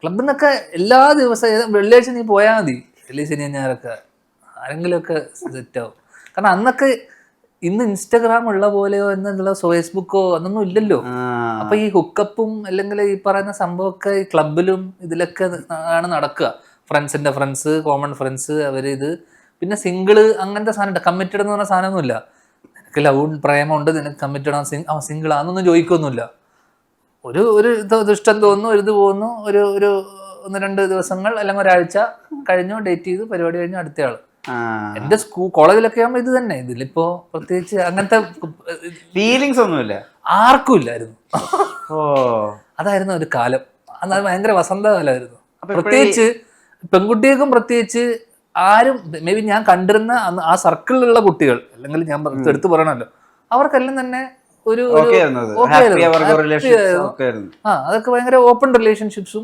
ക്ലബിൽ നിന്നൊക്കെ എല്ലാ ദിവസവും വെള്ളിയാഴ്ച നീ പോയാൽ മതി, വെള്ളി ശനി ഞായറൊക്കെ ആരെങ്കിലുമൊക്കെ സെറ്റാവും. കാരണം അന്നൊക്കെ ഇന്ന് ഇൻസ്റ്റഗ്രാം ഉള്ള പോലെയോ എന്നുള്ള ഫേസ്ബുക്കോ അതൊന്നും ഇല്ലല്ലോ. അപ്പൊ ഈ ഹുക്കപ്പും അല്ലെങ്കിൽ ഈ പറയുന്ന സംഭവമൊക്കെ ഈ ക്ലബിലും ഇതിലൊക്കെ ആണ് നടക്കുക. ഫ്രണ്ട്സിന്റെ ഫ്രണ്ട്സ്, കോമൺ ഫ്രണ്ട്സ്, ഇത് പിന്നെ സിംഗിള് അങ്ങനത്തെ സാധനം, കമ്മിറ്റഡ് എന്ന് പറഞ്ഞ സാധനമൊന്നുമില്ല. നിനക്ക് ലവ് പ്രേമമുണ്ട്, നിനക്ക് കമ്മിറ്റഡ് സിംഗിൾ ആണെന്നൊന്നും ചോദിക്കൊന്നുമില്ല. ഒരു ഇഷ്ടം തോന്നുന്നു, ഇത് പോകുന്നു, ഒരു 1-2 ദിവസങ്ങൾ അല്ലെങ്കിൽ ഒരാഴ്ച കഴിഞ്ഞു, ഡേറ്റ് ചെയ്തു, പരിപാടി കഴിഞ്ഞു, അടുത്ത ആള്. എന്റെ കോളേജിലൊക്കെ ആകുമ്പോ ഇത് തന്നെ. ഇതിലിപ്പോ പ്രത്യേകിച്ച് അങ്ങനത്തെ ഫീലിങ്സ് ഒന്നുമില്ല, ആർക്കും ഇല്ലായിരുന്നു. അതായിരുന്നു ഒരു കാലം. അത് ഭയങ്കര വസന്തകാലമായിരുന്നു. പ്രത്യേകിച്ച് പെൺകുട്ടികൾക്കും പ്രത്യേകിച്ച് ആരും, മേ ബി ഞാൻ കണ്ടിരുന്ന ആ സർക്കിളിലുള്ള കുട്ടികൾ, അല്ലെങ്കിൽ ഞാൻ എടുത്തു പറയണല്ലോ, അവർക്കെല്ലാം തന്നെ അതൊക്കെ ഭയങ്കര ഓപ്പൺ റിലേഷൻഷിപ്സും